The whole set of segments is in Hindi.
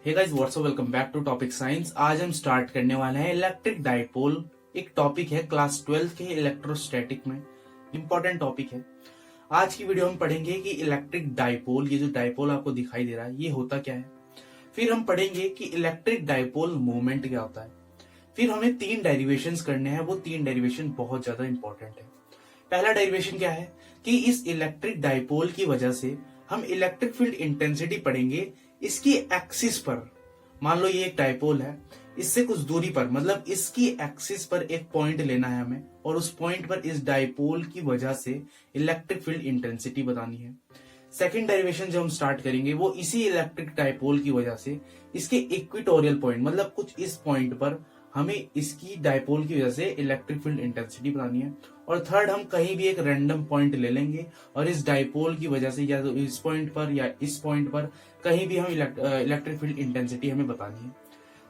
Hey guys what's up, welcome back to topic science. आज हम स्टार्ट करने वाले हैं इलेक्ट्रिक डाइपोल। एक टॉपिक है क्लास 12 के इलेक्ट्रोस्टैटिक में, इंपॉर्टेंट टॉपिक है। आज की वीडियो हम पढ़ेंगे कि इलेक्ट्रिक डाइपोल, ये जो डाइपोल आपको दिखाई दे रहा है ये होता क्या है। फिर हम पढ़ेंगे कि इलेक्ट्रिक डाइपोल मोमेंट क्या होता है। फिर हमें 3 डेरिवेशंस करने हैं, वो 3 डेरिवेशन बहुत ज्यादा इंपॉर्टेंट है। पहला डेरिवेशन क्या है कि इस इलेक्ट्रिक डाइपोल की वजह से हम इलेक्ट्रिक फील्ड इंटेंसिटी पढ़ेंगे इसकी एक्सिस पर। मान लो ये एक डाइपोल है, इससे कुछ दूरी पर, मतलब इसकी एक्सिस पर एक पॉइंट लेना है हमें, और उस पॉइंट पर इस डाइपोल की वजह से इलेक्ट्रिक फील्ड इंटेंसिटी बतानी है। सेकेंड डेरिवेशन जो हम स्टार्ट करेंगे वो इसी इलेक्ट्रिक डाइपोल की वजह से इसके इक्वेटोरियल पॉइंट, मतलब कुछ इस पॉइंट पर हमें इसकी डाइपोल की वजह से इलेक्ट्रिक फील्ड इंटेंसिटी बतानी है। और थर्ड, हम कहीं भी एक रैंडम पॉइंट ले लेंगे और इस डाइपोल की वजह से या तो इस पॉइंट पर या इस पॉइंट पर कहीं भी हम इलेक्ट्रिक फील्ड इंटेंसिटी हमें बतानी है।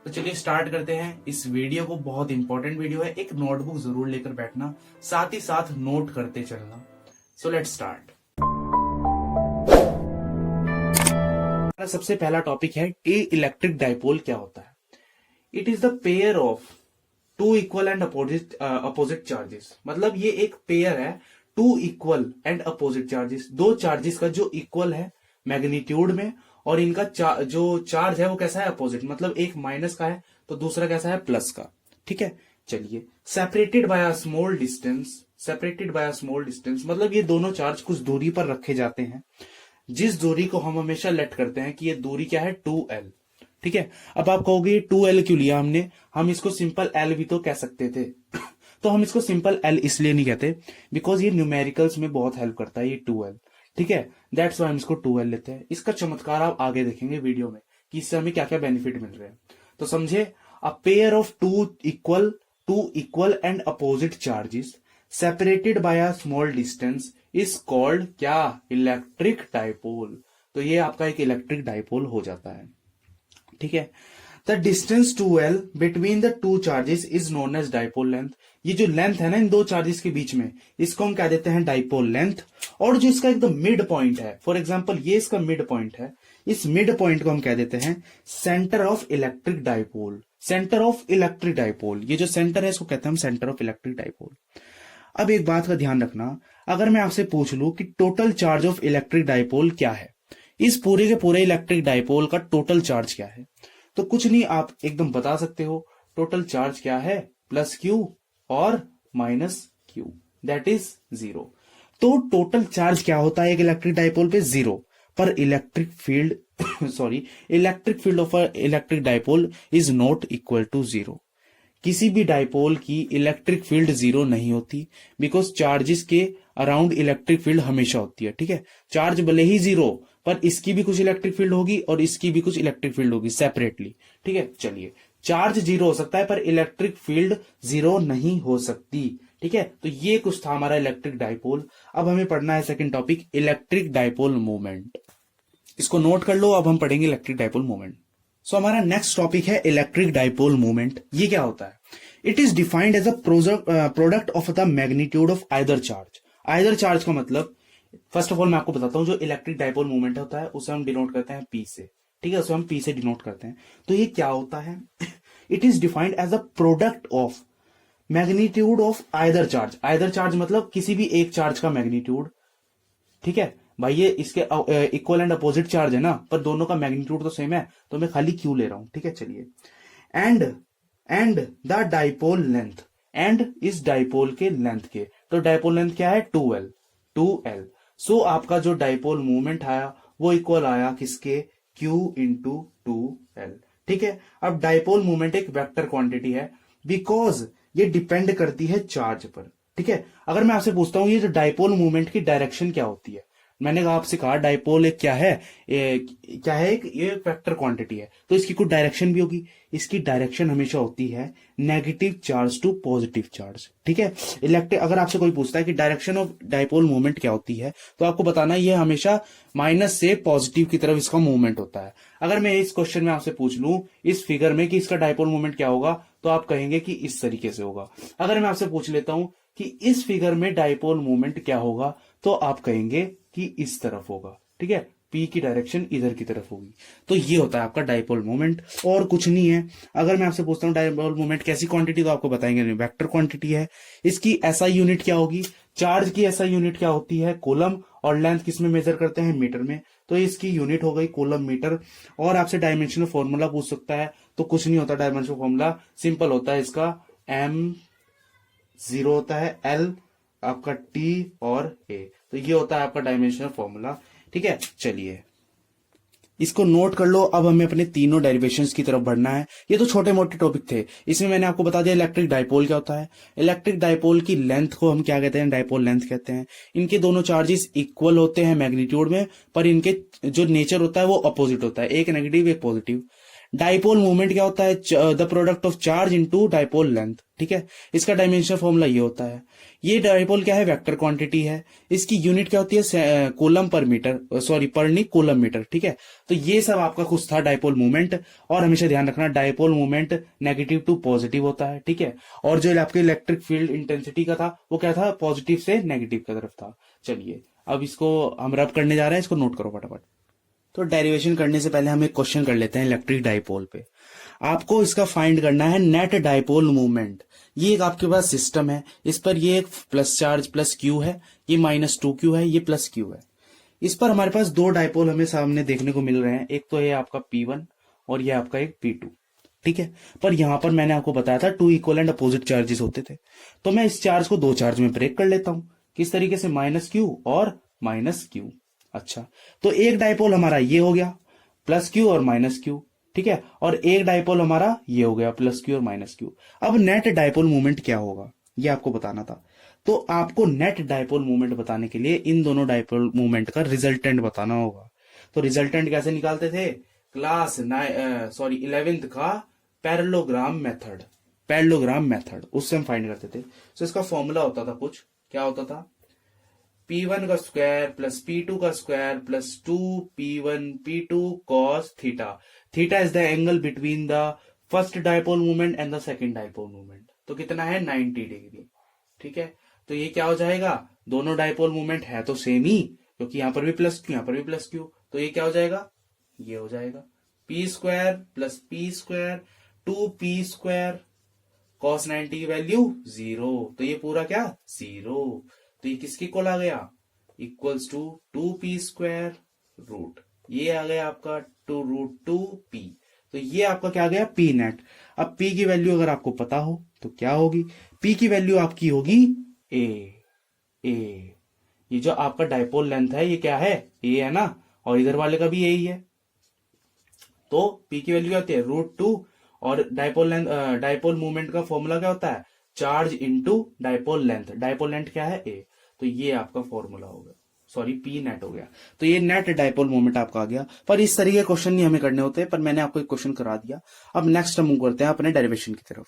तो चलिए स्टार्ट करते हैं इस वीडियो को। बहुत इंपॉर्टेंट वीडियो है, एक नोटबुक जरूर लेकर बैठना, साथ ही साथ नोट करते चलना। So let's start. सबसे पहला टॉपिक है इलेक्ट्रिक डाइपोल क्या होता है। It is the pair of two equal and opposite charges. मतलब ये एक पेयर है, two equal and opposite charges, दो चार्जेस का जो इक्वल है मैग्नीट्यूड में, और इनका जो चार्ज है वो कैसा है, अपोजिट। मतलब एक माइनस का है तो दूसरा कैसा है, प्लस का। ठीक है, चलिए। Separated by a small distance, separated by a small distance मतलब ये दोनों चार्ज कुछ दूरी पर रखे जाते हैं, जिस दूरी को हम हमेशा लेट करते हैं कि ये दूरी क्या है, 2L। ठीक है, अब आप कहोगे 2L क्यों लिया हमने, हम इसको सिंपल L भी तो कह सकते थे। तो हम इसको सिंपल L इसलिए नहीं कहते बिकॉज ये न्यूमेरिकल्स में बहुत हेल्प करता है ये 2L। ठीक है, दैट्स वाई हम इसको 2L लेते हैं। इसका चमत्कार आप आगे देखेंगे वीडियो में कि इससे हमें क्या क्या बेनिफिट मिल रहे हैं। तो समझे, a pair of two equal and opposite charges separated by a small distance is called क्या, इलेक्ट्रिक डाइपोल। तो ये आपका एक इलेक्ट्रिक डाइपोल हो जाता है। ठीक है, the distance 2L between the two charges is known as dipole length. ये जो लेंथ है ना इन दो चार्जेस के बीच में, इसको हम कह देते हैं डाइपोल लेंथ। और जो इसका एकदम मिड पॉइंट है, फॉर एग्जांपल ये इसका मिड पॉइंट है, इस मिड पॉइंट को हम कह देते हैं centre of electric dipole. Centre of electric dipole, ये जो सेंटर है इसको कहते हैं हम सेंटर ऑफ इलेक्ट्रिक डाइपोल। अब एक बात का ध्यान रखना, अगर मैं आपसे पूछ लूं कि total charge of electric dipole क्या है, इस पूरे के पूरे इलेक्ट्रिक डाइपोल का टोटल चार्ज क्या है, तो कुछ नहीं, आप एकदम बता सकते हो टोटल चार्ज क्या है, प्लस क्यू और माइनस क्यू, दैट इज 0। तो टोटल चार्ज क्या होता है एक इलेक्ट्रिक डाइपोल पे, 0। पर electric field sorry, electric field of electric dipole is not equal to 0। किसी भी डाइपोल की इलेक्ट्रिक फील्ड 0 नहीं होती, बिकॉज चार्जेस के अराउंड इलेक्ट्रिक फील्ड हमेशा होती है। ठीक है, चार्ज भले ही 0 पर इसकी भी कुछ इलेक्ट्रिक फील्ड होगी और इसकी भी कुछ इलेक्ट्रिक फील्ड होगी सेपरेटली। ठीक है, चलिए, चार्ज 0 हो सकता है पर इलेक्ट्रिक फील्ड 0 नहीं हो सकती। ठीक है, तो ये कुछ था हमारा इलेक्ट्रिक डाइपोल। अब हमें पढ़ना है second topic, electric dipole movement. इसको नोट कर लो, अब हम पढ़ेंगे इलेक्ट्रिक डाइपोल मूवमेंट। सो हमारा नेक्स्ट टॉपिक है इलेक्ट्रिक डाइपोल मूवमेंट। ये क्या होता है, it is defined as a product of the magnitude of either charge. Either charge का मतलब, फर्स्ट ऑफ ऑल मैं आपको बताता हूं, जो इलेक्ट्रिक डाइपोल मूवमेंट होता है उसे हम डिनोट करते हैं P से। ठीक है, उसे हम P से डिनोट करते हैं। तो ये क्या होता है, it is defined as a product of magnitude of either charge. Either charge मतलब किसी भी एक चार्ज का मैग्नीट्यूड। ठीक है भाई, ये इसके इक्वल एंड अपोजिट चार्ज है ना, पर दोनों का मैग्नीट्यूड तो सेम है, तो मैं खाली क्यू ले रहा हूं। ठीक है, चलिए। And the dipole length, and इस डाइपोल के लेंथ के, तो डाइपोल लेंथ क्या है, 2L। सो आपका जो डाइपोल मूवमेंट आया वो इक्वल आया किसके, Q इंटू 2L। ठीक है, अब डाइपोल मूवमेंट एक वेक्टर क्वांटिटी है बिकॉज ये डिपेंड करती है चार्ज पर। ठीक है, अगर मैं आपसे पूछता हूं ये जो डाइपोल मूवमेंट की डायरेक्शन क्या होती है, मैंने आपसे कहा डाइपोल एक क्या है, एक ये वेक्टर क्वांटिटी है, तो इसकी कुछ डायरेक्शन भी होगी। इसकी डायरेक्शन हमेशा होती है negative charge to positive charge. ठीक है, इलेक्ट्रिक, अगर आपसे कोई पूछता है कि डायरेक्शन ऑफ डाइपोल मूवमेंट क्या होती है, तो आपको बताना ये हमेशा माइनस से पॉजिटिव की तरफ इसका मूवमेंट होता है। अगर मैं इस क्वेश्चन में आपसे पूछ लूं इस फिगर में कि इसका डाइपोल मूवमेंट क्या होगा, तो आप कहेंगे कि इस तरीके से होगा। अगर मैं आपसे पूछ लेता हूं कि इस फिगर में डाइपोल मूवमेंट क्या होगा, तो आप कहेंगे कि इस तरफ होगा। ठीक है, P की डायरेक्शन इधर की तरफ होगी। तो ये होता है आपका डाइपोल मोमेंट, और कुछ नहीं है। अगर मैं आपसे पूछता हूँ डाइपोल मोमेंट कैसी क्वांटिटी, तो आपको बताएंगे नहीं, वेक्टर क्वांटिटी है। इसकी एसआई यूनिट क्या होगी, चार्ज की एसआई यूनिट क्या होती है, कूलम, और लेंथ किस में मेजर करते हैं, मीटर में। तो इसकी यूनिट हो गई कूलम मीटर। और आपसे डायमेंशनल फॉर्मूला पूछ सकता है, तो कुछ नहीं होता डायमेंशनल फॉर्मूला, सिंपल होता है इसका, M0 होता है, L आपका T और A। तो ये होता है आपका डायमेंशनल फॉर्मूला। ठीक है, चलिए इसको नोट कर लो। अब हमें अपने तीनों डेरिवेशंस की तरफ बढ़ना है। ये तो छोटे मोटे टॉपिक थे, इसमें मैंने आपको बता दिया इलेक्ट्रिक डाइपोल क्या होता है। इलेक्ट्रिक डाइपोल की लेंथ को हम क्या कहते हैं, डाइपोल लेंथ कहते हैं। इनके दोनों चार्जेस इक्वल होते हैं मैग्नीट्यूड में, पर इनके जो नेचर होता है वो अपोजिट होता है, एक नेगेटिव एक पॉजिटिव। डाइपोल मूवमेंट क्या होता है, the product of charge into dipole length. ठीक है, इसका डायमेंशनल फॉर्मूला ये होता है। ये डाइपोल क्या है, वेक्टर क्वांटिटी है। इसकी यूनिट क्या होती है, कूलम पर मीटर, सॉरी पर नहीं कूलम मीटर। ठीक है, तो ये सब आपका कुछ था डाइपोल मूवमेंट। और हमेशा ध्यान रखना dipole movement negative to positive होता है। ठीक है, और जो आपके इलेक्ट्रिक फील्ड इंटेंसिटी का था वो क्या था, पॉजिटिव से नेगेटिव की तरफ था। चलिए अब इसको हम रब करने जा रहे हैं, इसको नोट करो फटाफट। तो डेरिवेशन करने से पहले हम एक क्वेश्चन कर लेते हैं इलेक्ट्रिक डाइपोल पे। आपको इसका फाइंड करना है नेट डाइपोल मूवमेंट। ये एक आपके पास सिस्टम है, इस पर ये एक प्लस चार्ज प्लस क्यू है, ये -2q है, ये प्लस क्यू है। इस पर हमारे पास दो डाइपोल हमें सामने देखने को मिल रहे हैं, एक तो ये आपका P1 और ये आपका एक P2। ठीक है, पर यहां पर मैंने आपको बताया था two equal and opposite charges होते थे। तो मैं इस चार्ज को दो चार्ज में ब्रेक कर लेता हूं, किस तरीके से, -q और -q। अच्छा, तो एक डाइपोल हमारा ये हो गया +q और -q। ठीक है, और एक डाइपोल हमारा ये हो गया +q और -q। अब नेट डाइपोल मूवमेंट क्या होगा ये आपको बताना था। तो आपको नेट डाइपोल मूवमेंट बताने के लिए इन दोनों डाइपोल मूवमेंट का रिजल्टेंट बताना होगा। तो रिजल्टेंट कैसे निकालते थे, क्लास 11th का पैरेललोग्राम मेथड, उससे हम फाइंड करते थे। तो इसका फॉर्मूला होता था कुछ, क्या होता था, P1 का स्क्वायर प्लस P2 का square plus 2P1 P2 cos theta. Theta is the angle between the first dipole movement and the second dipole movement. तो कितना है, 90 डिग्री। ठीक है, तो ये क्या हो जाएगा, दोनों डाइपोल मूवमेंट है तो सेम ही, क्योंकि यहां पर भी प्लस क्यू यहां पर भी प्लस क्यू। तो ये क्या हो जाएगा, ये हो जाएगा P square plus P square 2P square cos 90 की वैल्यू 0। तो ये पूरा क्या, 0। तो ये किसके इक्वल आ गया, equals to 2P square root, ये आ गया आपका 2√2P। तो ये आपका क्या आ गया, P नेट। अब P की वैल्यू अगर आपको पता हो तो क्या होगी, P की वैल्यू आपकी होगी A। ये जो आपका डाइपोल लेंथ है ये क्या है, A है ना, और इधर वाले का भी A ही है। तो P की वैल्यू आती है √2, और डाइपोल मूवमेंट का फॉर्मूला क्या होता है, charge into dipole length. Dipole length क्या है, A। तो ये आपका फॉर्मूला हो गया, सॉरी P नेट हो गया। तो ये नेट डाइपोल मोमेंट आपका आ गया। पर इस तरीके के क्वेश्चन नहीं हमें करने होते, पर मैंने आपको एक क्वेश्चन करा दिया। अब नेक्स्ट हम करते हैं अपने डेरिवेशन की तरफ।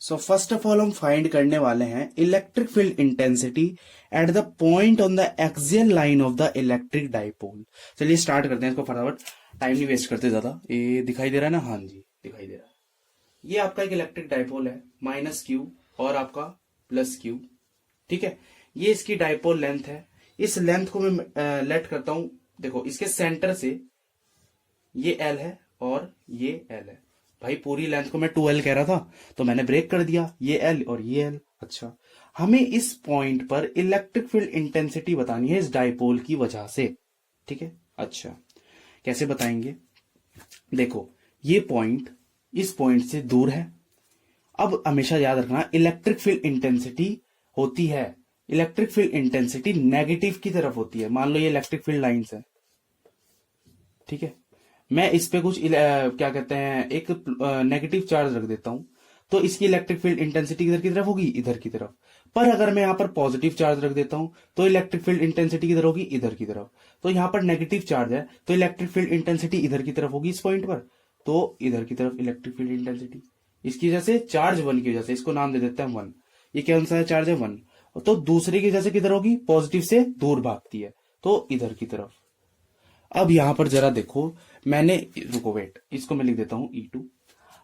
सो फर्स्ट ऑफ ऑल हम फाइंड करने वाले हैं electric field intensity at the point on the axial line of the electric dipole. चलिए स्टार्ट करते हैं इसको फटाफट, टाइम नहीं वेस्ट करते ज्यादा। ये दिखाई दे रहा है ना, हाँ जी दिखाई दे रहा है। ये आपका एक इलेक्ट्रिक डाइपोल है, -q और आपका +q। ठीक है, ये इसकी डाइपोल लेंथ है। इस लेंथ को मैं लेट करता हूं, देखो इसके सेंटर से ये L है और ये L है। भाई पूरी लेंथ को मैं 2L कह रहा था तो मैंने ब्रेक कर दिया, ये L और ये L। अच्छा, हमें इस पॉइंट पर इलेक्ट्रिक फील्ड इंटेंसिटी बतानी है इस डाइपोल की वजह से। ठीक है, अच्छा कैसे बताएंगे, देखो ये पॉइंट इस पॉइंट से दूर है। अब हमेशा याद रखना इलेक्ट्रिक फील्ड इंटेंसिटी होती है, इलेक्ट्रिक फील्ड इंटेंसिटी नेगेटिव की तरफ होती है। मान लो ये इलेक्ट्रिक फील्ड लाइंस है, ठीक है, मैं इस पे कुछ क्या कहते हैं एक नेगेटिव चार्ज रख देता हूं, तो इसकी इलेक्ट्रिक फील्ड इंटेंसिटी किधर की तरफ होगी, इधर की तरफ। पर अगर मैं यहां पर पॉजिटिव चार्ज रख देता हूं तो इलेक्ट्रिक फील्ड इंटेंसिटी किधर होगी, इधर की तरफ। तो यहां पर नेगेटिव चार्ज है तो इलेक्ट्रिक फील्ड इंटेंसिटी इधर की तरफ होगी इस पॉइंट पर, तो इधर की तरफ इलेक्ट्रिक फील्ड इंटेंसिटी। इसकी वजह से चार्ज 1 की वजह से इसको नाम दे देते हैं 1। ये कौन सा चार्ज है, 1। तो दूसरे की वजह से किधर होगी, पॉजिटिव से दूर भागती है, तो इधर की तरफ। अब यहां पर जरा देखो, मैंने रुको वेट, इसको मैं लिख देता हूं E2।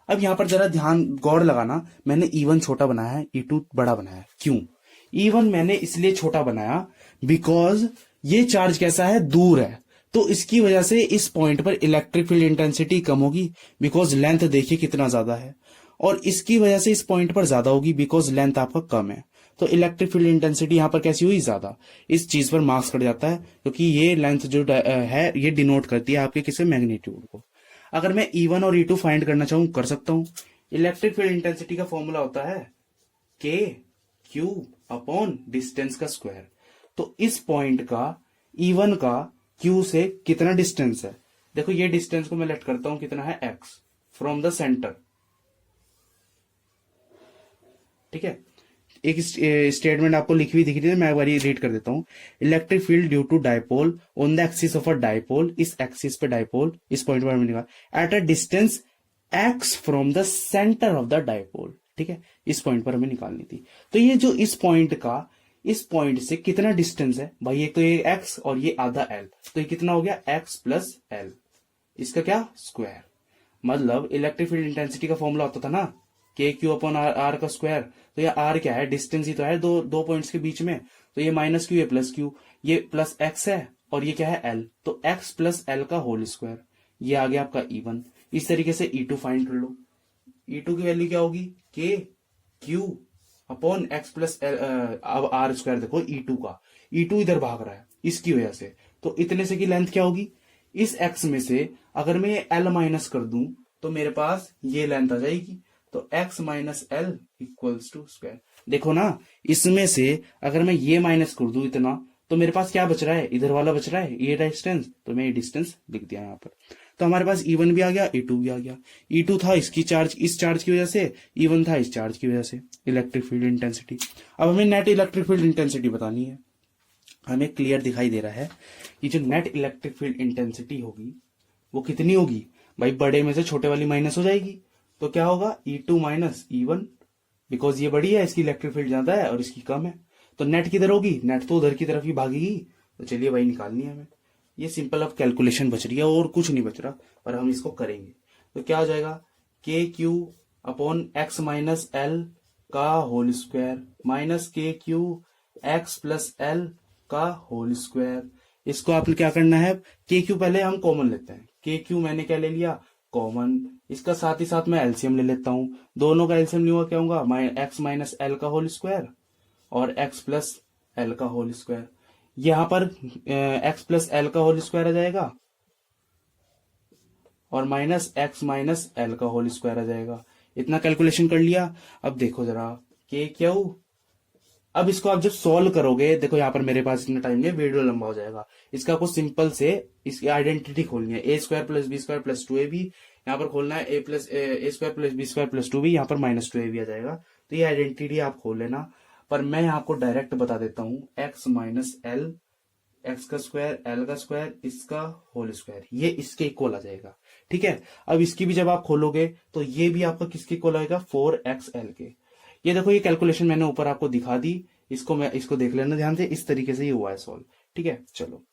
अब यहां पर जरा ध्यान गौर लगाना, मैंने E1 छोटा बनाया है, E2 बड़ा बनाया है। क्यों E1 मैंने इसलिए छोटा बनाया, बिकॉज ये चार्ज कैसा है, दूर है। तो इसकी वजह से इस पॉइंट पर इलेक्ट्रिक फील्ड इंटेंसिटी कम होगी, बिकॉज लेंथ देखिए कितना ज्यादा है, और इसकी वजह से इस पॉइंट पर ज्यादा होगी बिकॉज लेंथ आपका कम है। तो इलेक्ट्रिक फील्ड इंटेंसिटी यहां पर कैसी हुई, ज्यादा। इस चीज पर मार्क्स कट जाता है, क्योंकि ये लेंथ जो है ये डिनोट करती है आपके किसी मैग्नीट्यूड को। अगर मैं E1 और E2 फाइंड करना चाहूं कर सकता हूं। इलेक्ट्रिक फील्ड इंटेंसिटी का फॉर्मूला होता है K Q अपॉन डिस्टेंस का स्क्वायर। तो इस पॉइंट का E1 का Q से कितना डिस्टेंस है, देखो ये डिस्टेंस को मैं लेट करता हूं, कितना है x फ्रॉम द सेंटर। ठीक है, एक स्टेटमेंट आपको लिखी हुई दिख रही है, मैं एक बार रीड कर देता हूं। Electric field due to dipole on the axis of a dipole, इस एक्सिस पे डाइपोल, इस पॉइंट पर निकाल at a distance x from the centre of the dipole. ठीक है, इस पॉइंट पर हमें निकालनी थी। तो ये जो इस पॉइंट का इस पॉइंट से कितना डिस्टेंस है भाई, एक तो ये x और ये आधा l, तो ये कितना हो गया x प्लस l, इसका क्या स्क्वायर। मतलब इलेक्ट्रिक फील्ड इंटेंसिटी का फॉर्मूला होता था ना के क्यू अपॉन आर का स्क्वायर। तो ये आर क्या है, डिस्टेंस ही तो है दो पॉइंट्स के बीच में। तो ये माइनस क्यू, ये प्लस क्यू, ये प्लस एक्स है और ये क्या है एल, तो एक्स प्लस एल का होल स्क्वायर। ये आ गया आपका E1। इस तरीके से E2 फाइंड कर लो। E2 की वैल्यू क्या होगी, के Q upon x plus L. अब आर स्क्वायर देखो E2 का, E2 इधर भाग रहा है इसकी वजह से, तो इतने से की लेंथ क्या होगी, इस x में से अगर मैं ये l माइनस कर दूं तो मेरे पास ये लेंथ आ जाएगी। तो x minus L equals to square. देखो ना, इसमें से अगर मैं ये माइनस कर दूं इतना, तो मेरे पास क्या बच रहा है, इधर वाला बच रहा है ये डिस्टेंस, तो मैं ये डिस्टेंस लिख दिया यहाँ पर। तो हमारे पास E1 भी आ गया, E2 भी आ गया। E2 था इसकी चार्ज, इस चार्ज की वजह से, E1 था इस चार्ज की वजह से, इलेक्ट्रिक फील्ड इंटेंसिटी। अब हमें नेट इलेक्ट्रिक फील्ड इंटेंसिटी बतानी है। हमें क्लियर दिखाई दे रहा है कि जो नेट इलेक्ट्रिक फील्ड इंटेंसिटी होगी वो कितनी होगी भाई, बड़े में से छोटे वाली माइनस हो जाएगी। तो क्या होगा, E2 माइनस E1, बिकॉज ये बड़ी है इसकी इलेक्ट्रिक फील्ड ज्यादा है और इसकी कम है। तो नेट किधर होगी, नेट तो उधर की तरफ ही भागेगी। तो चलिए भाई निकालनी है हमें। ये सिंपल अब कैलकुलेशन बच रही है और कुछ नहीं बच रहा, पर हम इसको करेंगे। तो क्या हो जाएगा, के Q upon x minus L का होल स्क्वायर माइनस के क्यू एक्स प्लस एल का होल स्क्वायर। इसको आपने क्या करना है, के क्यू पहले हम कॉमन लेते हैं। के क्यू मैंने क्या ले लिया, कॉमन। इसका साथ ही साथ मैं एलसीएम ले लेता हूं। दोनों का एलसीएम नहीं हुआ क्या होगा, एक्स माइनस एल का होल स्क्वायर और एक्स प्लस एल का होल स्क्वायर। यहां पर एक्स प्लस एल का होल स्क्वायर आ जाएगा और माइनस एक्स माइनस एल का होल स्क्वायर आ जाएगा। इतना कैलकुलेशन कर लिया। अब देखो जरा के क्यू, अब इसको आप जब सॉल्व करोगे, देखो यहाँ पर मेरे पास इतना टाइम नहीं है, वीडियो लंबा हो जाएगा। इसका कुछ सिंपल से इसकी आइडेंटिटी खोलनी है, a square plus b square plus 2ab। यहाँ पर खोलना है a square plus b square plus 2b, यहाँ पर माइनस 2ab आ जाएगा। तो ये आइडेंटिटी आप खोल लेना। पर मैं यहाँ आपको डायरेक्ट बता देता हूँ, एक्स माइनस एल, एक्स का स्क्वायर एल का स्क्वायर, इसका होल स्क्वायर, ये इसके इक्वल आ जाएगा। ठीक है, अब इसकी भी जब आप खोलोगे तो ये भी आपका किसके इक्वल आएगा, 4xl के। ये देखो, ये कैलकुलेशन मैंने ऊपर आपको दिखा दी, इसको देख लेना ध्यान से। इस तरीके से ये हुआ है सॉल्व। ठीक है, चलो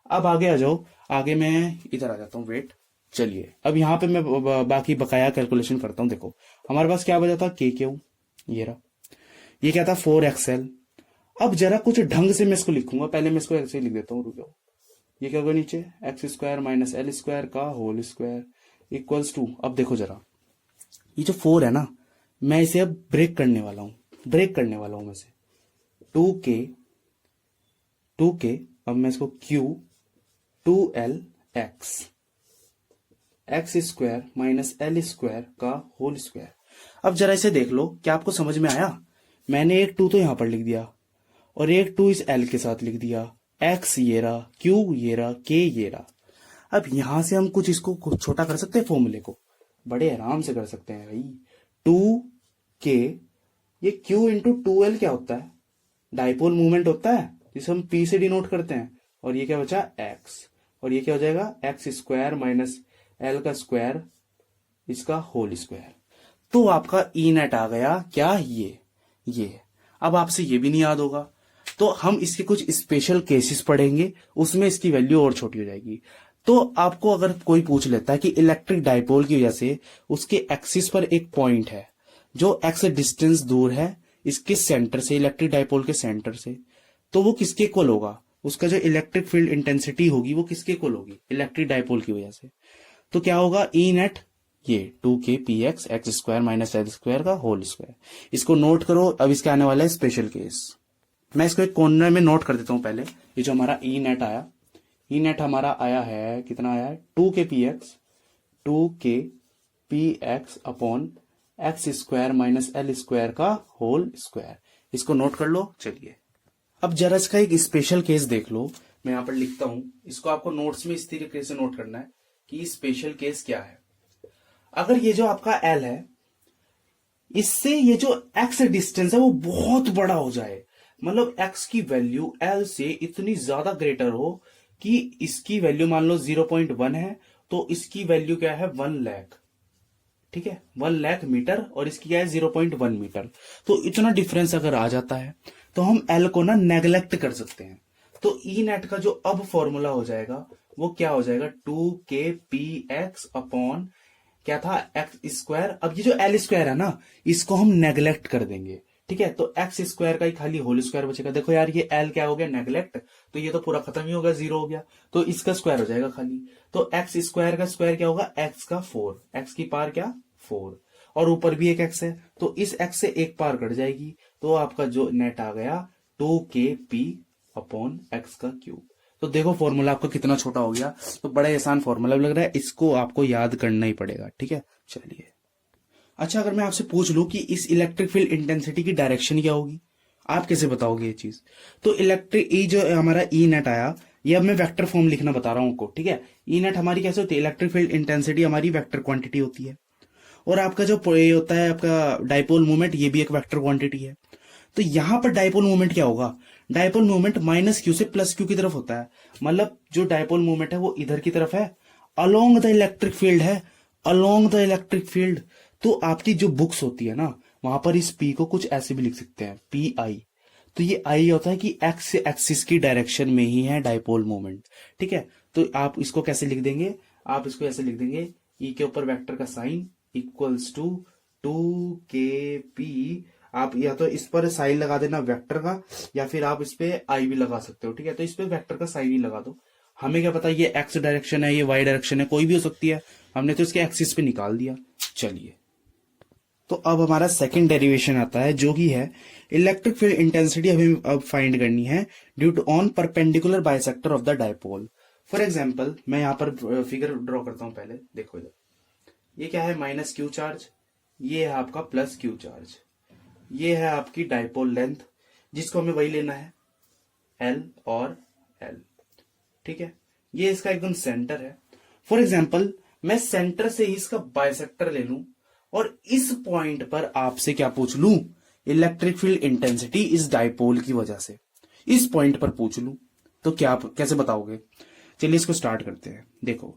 अब आगे आ जाओ। आगे मैं इधर आ जाता हूँ, वेट। चलिए अब यहाँ पे मैं बाकी बकाया कैलकुलेशन करता हूँ। देखो हमारे पास क्या बचा था, के क्यू, ये रहा। ये क्या था, 4xl। अब जरा कुछ ढंग से मैं इसको लिखूंगा, पहले मैं इसको ऐसे ही लिख देता हूँ, रुको। ये क्या होगा नीचे, x square minus L square का होल स्क्वायर इक्वल्स टू, अब देखो जरा, ये जो 4 है ना, मैं इसे अब ब्रेक करने वाला हूं मैं से 2k। अब मैं इसको q 2l x square minus L square का होल स्क्वायर। अब जरा इसे देख लो, क्या आपको समझ में आया। मैंने एक 2 तो यहां पर लिख दिया और एक 2 इस l के साथ लिख दिया। x ये रहा, q ये रहा, k ये रहा। अब यहां से हम कुछ इसको कुछ छोटा कर सकते हैं, फॉर्मूले को बड़े आराम से कर सकते हैं भाई। 2k, ये q इंटू 2l क्या होता है, डाइपोल मूवमेंट होता है, जिसे हम p से डिनोट करते हैं। और ये क्या बचा, x, और ये क्या हो जाएगा, एक्स स्क्वायर माइनस एल का स्क्वायर, इसका होल स्क्वायर। तो आपका ई नेट आ गया क्या, ये। अब आपसे ये भी नहीं याद होगा, तो हम इसके कुछ स्पेशल केसेस पढ़ेंगे, उसमें इसकी वैल्यू और छोटी हो जाएगी। तो आपको अगर कोई पूछ लेता है कि इलेक्ट्रिक डाइपोल की वजह से उसके एक्सिस पर एक पॉइंट है जो एक्स डिस्टेंस दूर है इसके सेंटर से, इलेक्ट्रिक डाइपोल के सेंटर से, तो वो किसके इक्वल होगा, उसका जो इलेक्ट्रिक फील्ड इंटेंसिटी होगी वो किसके इक्वल होगी, इलेक्ट्रिक डायपोल की वजह से। तो क्या होगा, ई नेट ये 2kpx x square minus L square का होल स्क्वायर। इसको नोट करो। अब इसका आने वाला है स्पेशल केस। मैं इसको एक कॉर्नर में नोट कर देता हूं पहले। ये जो हमारा ई नेट आया, ई नेट हमारा आया है, कितना आया है, 2kpx upon x square minus L square का होल स्क्वायर। इसको नोट कर लो। चलिए अब जरा इसका एक स्पेशल केस देख लो। मैं यहां पर लिखता हूं, इसको आपको नोट्स में इस तरीके से नोट करना है कि स्पेशल केस क्या है। अगर ये जो आपका एल है, इससे ये जो एक्स डिस्टेंस है वो बहुत बड़ा हो जाए, मतलब एक्स की वैल्यू एल से इतनी ज्यादा ग्रेटर हो कि इसकी वैल्यू मान लो 0.1 है, तो इसकी वैल्यू क्या है 1 लाख, ठीक है, 1 लाख मीटर, और इसकी क्या है 0.1 मीटर। तो इतना डिफरेंस अगर आ जाता है तो हम एल को ना नेग्लेक्ट कर सकते हैं। तो ई नेट का जो अब फॉर्मूला हो जाएगा वो क्या हो जाएगा, 2kpx अपॉन क्या था, एक्स स्क्वायर। अब ये जो एल स्क्वायर है ना, इसको हम नेग्लेक्ट कर देंगे, ठीक है, तो एक्स स्क्वायर का ही खाली होल स्क्वायर बचेगा। देखो यार ये एल क्या हो गया, नेग्लेक्ट, तो ये तो पूरा खत्म ही हो गया, 0 हो गया, तो इसका स्क्वायर हो जाएगा खाली। तो एक्स स्क्वायर का स्क्वायर क्या होगा, एक्स का 4, एक्स की पावर क्या 4, और ऊपर भी एक एक्स है, तो इस एक्स से एक पावर कट जाएगी, तो आपका जो नेट आ गया 2kp अपॉन एक्स का क्यूब। तो देखो फॉर्मूला आपका कितना छोटा हो गया। तो बड़ा आसान फॉर्मूला लग रहा है, इसको आपको याद करना ही पड़ेगा, ठीक है। चलिए अच्छा, अगर मैं आपसे पूछ लूं कि इस इलेक्ट्रिक फील्ड इंटेंसिटी की डायरेक्शन क्या होगी, आप कैसे बताओगे ये चीज। तो इलेक्ट्रिक ई जो हमारा ई नेट आया, ये अब मैं वेक्टर फॉर्म लिखना बता रहा हूं आपको, ठीक है। ई नेट हमारी कैसे होती है, इलेक्ट्रिक फील्ड इंटेंसिटी हमारी वेक्टर क्वांटिटी होती है, और आपका जो ये होता है आपका डायपोल मूवमेंट, ये भी एक वेक्टर क्वांटिटी है। तो यहां पर डायपोल मूवमेंट क्या होगा, डायपोल मूवमेंट माइनस क्यू से प्लस क्यू की तरफ होता है, मतलब जो डायपोल मूवमेंट है वो इधर की तरफ है, अलोंग द इलेक्ट्रिक फील्ड है, अलोंग द इलेक्ट्रिक फील्ड। तो आपकी जो बुक्स होती है ना, वहां पर इस पी को कुछ ऐसे भी लिख सकते हैं, पी आई। तो ये आई होता है कि एक्स एक्सिस की डायरेक्शन में ही है डायपोल मूवमेंट, ठीक है। तो आप इसको कैसे लिख देंगे, आप इसको ऐसे लिख देंगे, ई के ऊपर वेक्टर का साइन इक्वल्स टू 2kp, आप या तो इस पर साइन लगा देना वेक्टर का, या फिर आप इस पे आई भी लगा सकते हो, ठीक है। तो इस पे वेक्टर का साइन ही लगा दो। हमें क्या पता ये एक्स डायरेक्शन है, ये वाई डायरेक्शन है, कोई भी हो सकती है, हमने तो इसके एक्सिस पे निकाल दिया। चलिए तो अब हमारा सेकंड डेरिवेशन आता है, जो कि है इलेक्ट्रिक फील्ड इंटेंसिटी हमें अब फाइंड करनी है due to on perpendicular bisector of the dipole. For example मैं यहां पर फिगर ड्रॉ करता हूं, पहले देखो इधर, ये क्या है माइनस क्यू चार्ज, ये है आपका प्लस क्यू चार्ज, ये है आपकी डायपोल लेंथ, जिसको हमें वही लेना है एल और एल, ठीक है। ये इसका एकदम सेंटर है। फॉर एग्जाम्पल मैं सेंटर से ही इसका बाइसेक्टर ले लूं, और इस पॉइंट पर आपसे क्या पूछ लूं, इलेक्ट्रिक फील्ड इंटेंसिटी इस डायपोल की वजह से इस पॉइंट पर पूछ लूं, तो क्या आप कैसे बताओगे। चलिए इसको स्टार्ट करते हैं। देखो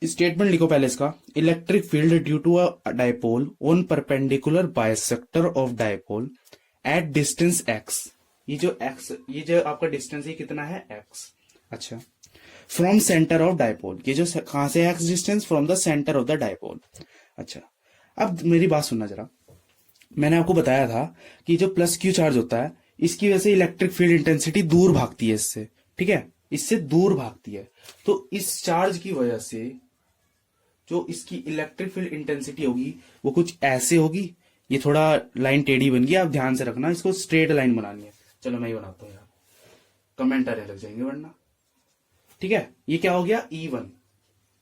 स्टेटमेंट लिखो पहले इसका, electric field due to a dipole on perpendicular bisector of dipole at distance x. ये जो एक्स, ये जो आपका डिस्टेंस है कितना है एक्स, अच्छा, फ्रॉम सेंटर ऑफ डायपोल, ये जो कहां से x distance, from the centre of the dipole. अच्छा अब मेरी बात सुनना जरा, मैंने आपको बताया था कि जो प्लस क्यू चार्ज होता है, इसकी वजह से इलेक्ट्रिक फील्ड इंटेंसिटी दूर भागती है इससे, ठीक है, इससे दूर भागती है। तो इस चार्ज की वजह से जो इसकी इलेक्ट्रिक फील्ड इंटेंसिटी होगी वो कुछ ऐसे होगी। ये थोड़ा लाइन टेढ़ी बन गई, आप ध्यान से रखना, इसको स्ट्रेट लाइन बनानी है। चलो मैं ही बनाता हूं यार, कमेंट आने लग जाएंगे वरना, ठीक है। ये क्या हो गया E1,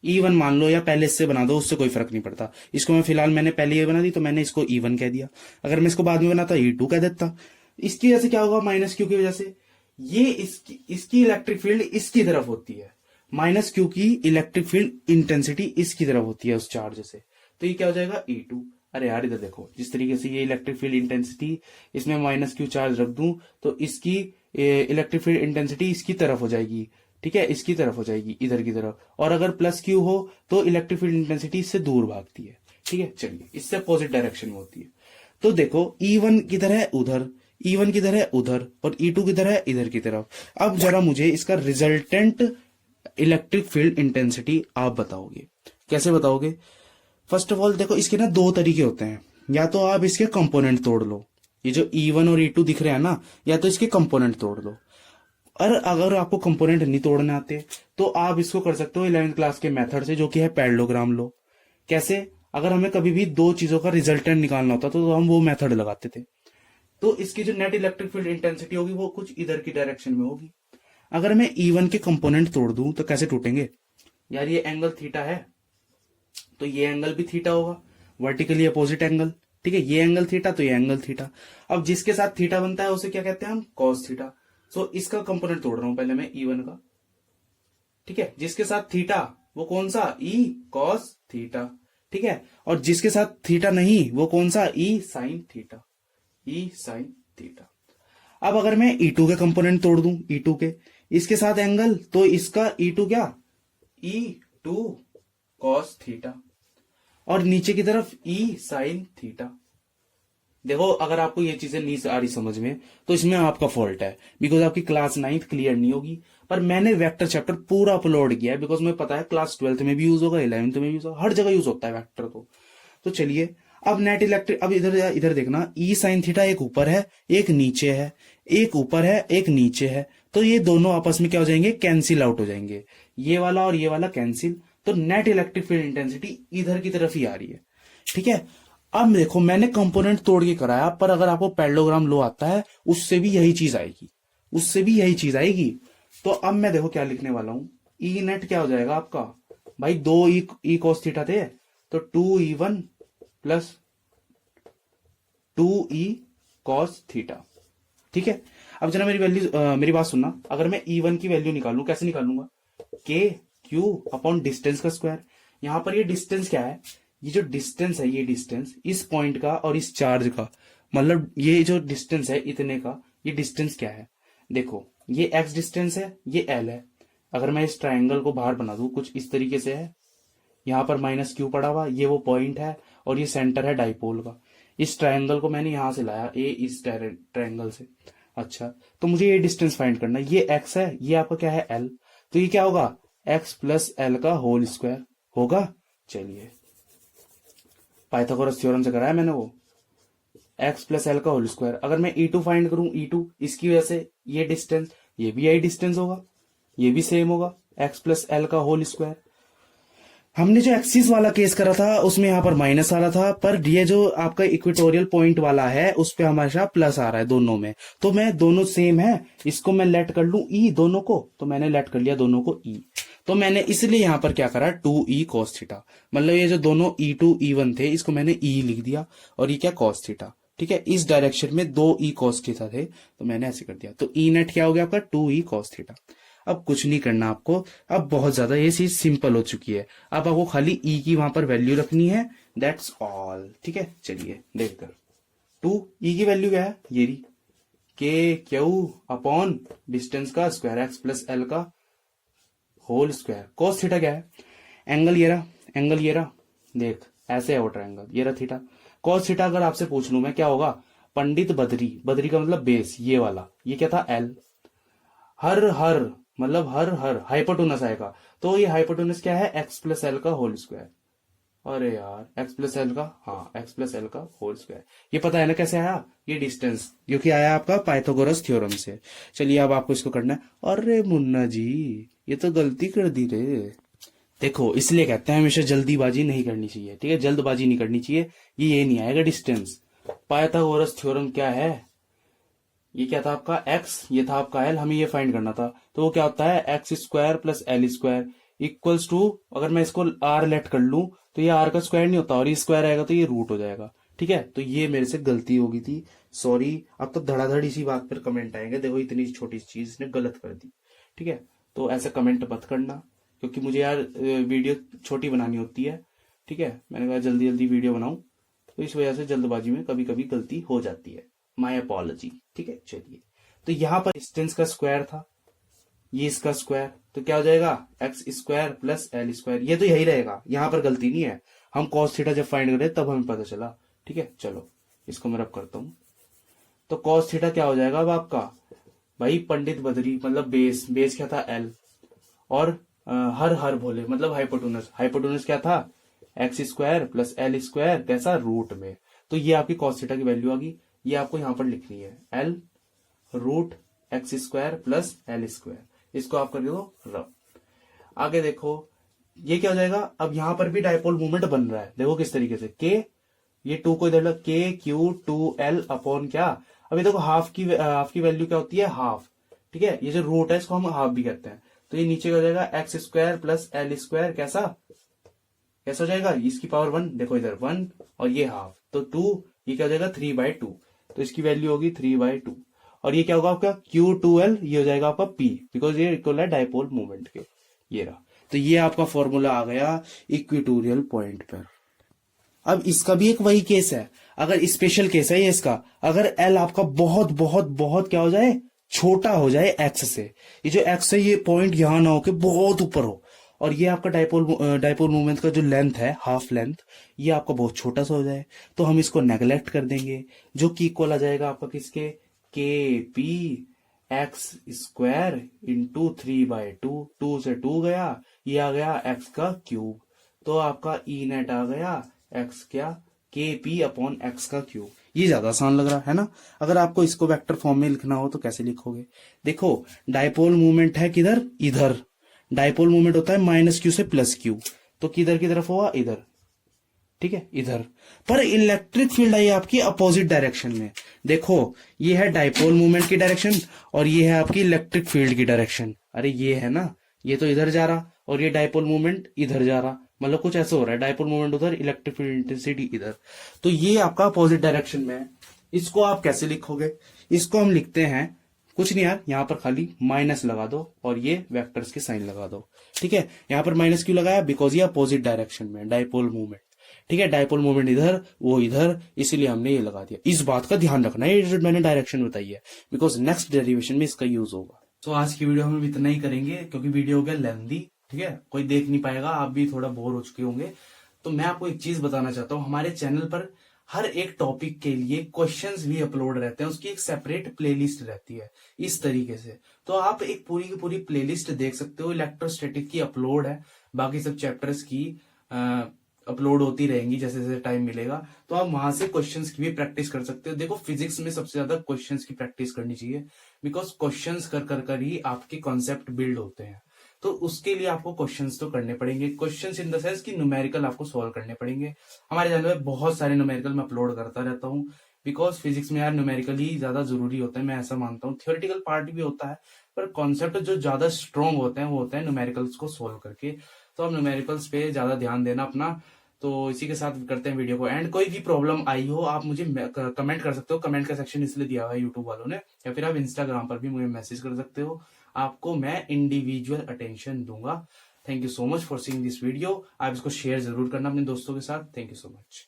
E1 मान लो, या पहले इससे बना दो, उससे कोई फर्क नहीं पड़ता। इसको मैं फिलहाल मैंने पहले ये बना दी, तो मैंने इसको E1 कह दिया। अगर मैं इसको बाद में बनाता E2 कह देता। इसकी वजह से क्या होगा, माइनस क्यू की वजह से ये इसकी इलेक्ट्रिक फील्ड इसकी तरफ होती है, माइनस क्यू की इलेक्ट्रिक फील्ड इंटेंसिटी इसकी तरफ होती है उस चार्ज से, तो ये क्या हो जाएगा E2। अरे यार इधर देखो, जिस तरीके से ये इलेक्ट्रिक फील्ड इंटेंसिटी, इसमें माइनस क्यू चार्ज रख दूं तो इसकी इलेक्ट्रिक फील्ड इंटेंसिटी इसकी तरफ हो जाएगी, ठीक है, इसकी तरफ हो जाएगी, इधर की तरफ। और अगर प्लस क्यू हो तो इलेक्ट्रिक फील्ड इंटेंसिटी इससे दूर भागती है, ठीक है। चलिए इससे अपोजिट डायरेक्शन में होती है। तो देखो E1 किधर है उधर, E1 किधर है उधर, और E2 किधर है इधर की तरफ। अब जरा मुझे इसका रिजल्टेंट इलेक्ट्रिक फील्ड इंटेंसिटी आप बताओगे, कैसे बताओगे। फर्स्ट ऑफ ऑल देखो, इसके ना दो तरीके होते हैं, या तो आप इसके कंपोनेंट तोड़ लो, ये जो E1 और E2 दिख रहे हैं ना, या तो इसके कंपोनेंट तोड़ लो। और अगर आपको कंपोनेंट नहीं तोड़ने आते तो आप इसको कर सकते हो 11th क्लास के मेथड से, जो कि है पैरेललोग्राम लो। कैसे? अगर हमें कभी भी दो चीजों का रिजल्टेंट निकालना होता तो हम वो मेथड लगाते थे। तो इसकी जो नेट इलेक्ट्रिक फील्ड इंटेंसिटी होगी वो कुछ इधर की डायरेक्शन में होगी। अगर मैं E1 के कंपोनेंट तोड़ दूं तो कैसे टूटेंगे? यार ये एंगल थीटा है तो ये एंगल भी थीटा होगा, वर्टिकली अपोजिट एंगल। ठीक है, ये एंगल थीटा तो ये एंगल थीटा। अब जिसके साथ थीटा बनता है उसे क्या कहते हैं हम? Cos theta. सो इसका कंपोनेंट तोड़ रहा हूं पहले मैं E1 का। ठीक है, जिसके साथ थीटा वो कौन सा? E cos theta. ठीक है, और जिसके साथ थीटा नहीं वो कौन सा? E sine theta. E sine theta. अब अगर मैं E2 के कंपोनेंट तोड़ दूं, E2 के इसके साथ एंगल, तो इसका E2 क्या? E2 कॉस थीटा, और नीचे की तरफ E साइन थीटा। देखो अगर आपको ये चीजें नहीं आ रही समझ में तो इसमें आपका फॉल्ट है, बिकॉज आपकी क्लास 9th क्लियर नहीं होगी। पर मैंने वेक्टर चैप्टर पूरा अपलोड किया है, बिकॉज मुझे पता है क्लास 12th में भी यूज होगा, 11th में भी यूज होगा, हर जगह यूज होता है वेक्टर। तो चलिए अब नेट इलेक्ट्रिक, अब इधर इधर देखना, ई साइन थीटा एक ऊपर है एक नीचे है, एक ऊपर है एक नीचे है, तो ये दोनों आपस में क्या हो जाएंगे? कैंसिल आउट हो जाएंगे, ये वाला और ये वाला कैंसिल। तो नेट इलेक्ट्रिक फील्ड इंटेंसिटी इधर की तरफ ही आ रही है। ठीक है, अब देखो मैंने कंपोनेंट तोड़ के कराया, पर अगर आपको पैरेललोग्राम लो आता है उससे भी यही चीज आएगी, उससे भी यही चीज आएगी। तो अब मैं देखो क्या लिखने वाला हूं, ई नेट क्या हो जाएगा आपका? भाई दो ई कॉस थीटा थे तो 2E1 plus 2E cos theta. ठीक है, अब जरा मेरी बात सुनना, अगर मैं E1 की वैल्यू निकालूं कैसे निकालूंगा? के क्यू अपॉन डिस्टेंस का स्क्वायर। यहां पर ये डिस्टेंस क्या है? ये जो डिस्टेंस है, ये डिस्टेंस इस पॉइंट का और इस चार्ज का, मतलब ये जो डिस्टेंस है इतने का, ये डिस्टेंस क्या है? देखो ये x डिस्टेंस है, ये L है। अगर मैं इस ट्रायंगल को बाहर बना दूं कुछ इस तरीके से है, यहां पर माइनस क्यू पड़ा हुआ, ये वो पॉइंट है और ये सेंटर है डाइपोल का। इस ट्रायंगल को मैंने यहां से लाया, ए इस ट्रायंगल से। अच्छा, तो मुझे ये डिस्टेंस फाइंड करना है, ये x है, ये आपका क्या है? L। तो ये क्या होगा? x प्लस एल का होल स्क्वायर होगा। चलिए पाइथागोरस थ्योरम से कराया मैंने वो, x प्लस एल का होल स्क्वायर। अगर मैं E2 फाइंड करूं, E2 इसकी वजह से ये डिस्टेंस, ये भी यही डिस्टेंस होगा, ये भी सेम होगा, x प्लस एल का होल स्क्वायर। हमने जो एक्सिस वाला केस करा था उसमें यहाँ पर माइनस आ रहा था, पर ये जो आपका इक्वेटोरियल पॉइंट वाला है उस पे हमेशा प्लस आ रहा है दोनों में। तो मैं दोनों सेम है, इसको मैं लेट कर लूं ई दोनों को, तो मैंने लेट कर लिया दोनों को ई। तो मैंने इसलिए यहां पर क्या करा? 2E कॉस थीटा, मतलब ये जो दोनों E2 E1 थे इसको मैंने E लिख दिया, और ये क्या? Cos theta. ठीक है, इस डायरेक्शन में 2E कॉस थीटा थे तो मैंने ऐसे कर दिया। तो ई नेट क्या हो गया आपका? 2E cos theta. अब कुछ नहीं करना आपको, अब बहुत ज्यादा ये चीज सिंपल हो चुकी है। अब आपको खाली ई की वहां पर वैल्यू रखनी है, दैट्स ऑल। ठीक है, चलिए देखकर 2E की वैल्यू क्या है? ये रही, के क्यू अपॉन डिस्टेंस का स्क्वायर एक्स प्लस एल का होल स्क्वायर। कॉस थीटा क्या है? एंगल ये रहा, एंगल ये रहा, देख ऐसे है वो ट्रायंगल, ये रहा थीटा। कॉस थीटा अगर आपसे पूछ लूं मैं क्या होगा? पंडित बद्री, बद्री का मतलब बेस, ये वाला, ये क्या था? एल। हर मतलब हर हाइपोटेनस आएगा, तो ये हाइपोटेनस क्या है? एक्स प्लस एल का होल स्क्वायर। अरे यार एक्स प्लस एल का, हाँ एक्स प्लस एल का होल स्क्वायर। ये पता है ना कैसे आया? ये डिस्टेंस जो कि आया आपका पाइथागोरस थ्योरम से। चलिए अब आपको इसको करना है। अरे मुन्ना जी ये तो गलती कर दी रे। देखो इसलिए कहते हैं हमेशा जल्दीबाजी नहीं करनी चाहिए, ठीक है, जल्दबाजी नहीं करनी चाहिए। ये नहीं आएगा डिस्टेंस। पाइथागोरस थ्योरम क्या है? ये क्या था आपका? x, ये था आपका l, हमें ये फाइंड करना था। तो वो क्या होता है? X square plus L square equals to, अगर मैं इसको r लेट कर लूं तो ये r का स्क्वायर नहीं होता, और ये स्क्वायर आएगा तो ये रूट हो जाएगा। ठीक है, तो ये मेरे से गलती हो गई थी, सॉरी। अब तो धड़ाधड़ इसी बात पर कमेंट आएंगे, देखो इतनी छोटी चीज ने गलत कर दी। ठीक है, तो ऐसे कमेंट मत करना, क्योंकि मुझे यार वीडियो छोटी बनानी होती है। ठीक है, मैंने कहा जल्दी जल्दी वीडियो बनाऊं, तो इस वजह से जल्दबाजी में कभी कभी गलती हो जाती है, माय अपॉलॉजी। ठीक है, चलिए तो यहां पर डिस्टेंस का स्क्वायर था, ये इसका स्क्वायर, तो क्या हो जाएगा? X square plus L square. ये तो यही रहेगा, यहां पर गलती नहीं है, हम कॉस थीटा जब फाइंड कर रहे तब हमें पता चला। ठीक है, चलो इसको मैं रब करता हूं। तो कॉस थीटा क्या हो जाएगा अब आपका? भाई पंडित बदरी मतलब बेस, बेस क्या था? एल, और हर भोले मतलब हाइपोटेनस, हाइपोटेनस क्या था? X square plus L square, कैसा? रूट में। तो ये आपकी कॉस थीटा की वैल्यू आ गई, ये आपको यहां पर लिखनी है, L root x square plus L square. इसको आप कर दो रब। आगे देखो ये क्या हो जाएगा, अब यहां पर भी डायपोल मूवमेंट बन रहा है, देखो किस तरीके से, के ये 2 को इधर के क्यू 2l अपॉन क्या, अभी देखो हाफ की वैल्यू क्या होती है, हाफ, ठीक है, ये जो रूट है इसको हम हाफ भी कहते हैं। तो ये नीचे का हो जाएगा x square plus L square, कैसा कैसा हो जाएगा, इसकी पावर 1, देखो इधर 1 और ये हाफ, तो 2, ये क्या हो जाएगा 3/2, तो इसकी वैल्यू होगी 3/2। और ये क्या होगा आपका Q2l, ये हो जाएगा आपका P, बिकॉज ये इक्वल है डायपोल मूवमेंट के, ये रहा। तो ये आपका फॉर्मूला आ गया इक्वेटोरियल पॉइंट पर। अब इसका भी एक वही केस है, अगर स्पेशल केस है ये इसका, अगर एल आपका बहुत बहुत बहुत क्या हो जाए, छोटा हो जाए एक्स से, ये जो एक्स है ये पॉइंट यहां ना हो के बहुत ऊपर हो, और ये आपका डायपोल मूवमेंट का जो लेंथ है, हाफ लेंथ, ये आपका बहुत छोटा सा हो जाए, तो हम इसको नेग्लेक्ट कर देंगे, जो कि इक्वल आ जाएगा आपका किसके, के पी एक्स स्क्वायर इंटू 3/2, 2 से 2 गया, ये आ गया एक्स का क्यूब, तो आपका ई नेट आ गया एक्स क्या, के पी अपॉन एक्स का क्यूब। ये ज्यादा आसान लग रहा है ना। अगर आपको इसको वेक्टर फॉर्म में लिखना हो तो कैसे लिखोगे, देखो डायपोल मूवमेंट है किधर, इधर, डायपोल मूवमेंट होता है -q से +q, तो किधर की तरफ होगा, इधर, ठीक है, इधर, पर इलेक्ट्रिक फील्ड आई आपकी अपोजिट डायरेक्शन में। देखो ये है डायपोल मूवमेंट की डायरेक्शन और ये है आपकी इलेक्ट्रिक फील्ड की डायरेक्शन, अरे ये है ना, ये तो इधर जा रहा और ये डायपोल मूवमेंट इधर जा रहा, मतलब कुछ ऐसा हो रहा है, डायपोल मूवमेंट उधर, इलेक्ट्रिक फील्ड इंटेंसिटी इधर, तो ये आपका अपोजिट डायरेक्शन में है। इसको आप कैसे लिखोगे, इसको हम लिखते हैं कुछ नहीं यार, यहां पर खाली माइनस लगा दो और ये वेक्टर्स के साइन लगा दो, ठीक है। यहां पर माइनस क्यों लगाया, बिकॉज ये अपोजिट डायरेक्शन में डायपोल मूवमेंट, ठीक है, डायपोल मूवमेंट इधर वो इधर, इसीलिए हमने ये लगा दिया। इस बात का ध्यान रखना है, ये जो मैंने डायरेक्शन बताई है, बिकॉज नेक्स्ट डेरिवेशन में इसका यूज होगा। तो आज की वीडियो हम इतना ही करेंगे क्योंकि वीडियो हो गया लेंथी, ठीक है, कोई देख नहीं पाएगा, आप भी थोड़ा बोर हो चुके होंगे। तो मैं आपको एक चीज बताना चाहता हूँ, हमारे चैनल पर हर एक टॉपिक के लिए क्वेश्चंस भी अपलोड रहते हैं, उसकी एक सेपरेट प्लेलिस्ट रहती है इस तरीके से, तो आप एक पूरी की पूरी प्लेलिस्ट देख सकते हो। इलेक्ट्रोस्टैटिक की अपलोड है, बाकी सब चैप्टर्स की अपलोड होती रहेंगी जैसे जैसे टाइम मिलेगा, तो आप वहां से क्वेश्चंस की भी प्रैक्टिस कर सकते हो। देखो फिजिक्स में सबसे ज्यादा क्वेश्चंस की प्रैक्टिस करनी चाहिए, बिकॉज क्वेश्चंस कर ही आपके कॉन्सेप्ट बिल्ड होते हैं, तो उसके लिए आपको क्वेश्चंस तो करने पड़ेंगे, क्वेश्चंस इन द सेंस कि न्यूमेरिकल आपको सॉल्व करने पड़ेंगे। हमारे चैनल में बहुत सारे न्यूमेरिकल मैं अपलोड करता रहता हूँ, बिकॉज फिजिक्स में यार न्यूमेरिकल ही ज्यादा जरूरी होता है, मैं ऐसा मानता हूँ। थियोरेटिकल पार्ट भी होता है, पर कॉन्सेप्ट जो ज्यादा स्ट्रॉन्ग होते हैं वो होते हैं न्यूमेरिकल्स को सोल्व करके, तो आप न्यूमेरिकल्स पे ज्यादा ध्यान देना अपना। तो इसी के साथ करते हैं वीडियो को एंड। कोई भी प्रॉब्लम आई हो आप मुझे कमेंट कर सकते हो, कमेंट का सेक्शन इसलिए दिया हुआ है यूट्यूब वालों ने, या फिर आप इंस्टाग्राम पर भी मुझे मैसेज कर सकते हो, आपको मैं इंडिविजुअल अटेंशन दूंगा। Thank you so much for seeing this video. आप इसको शेयर जरूर करना अपने दोस्तों के साथ। Thank you so much.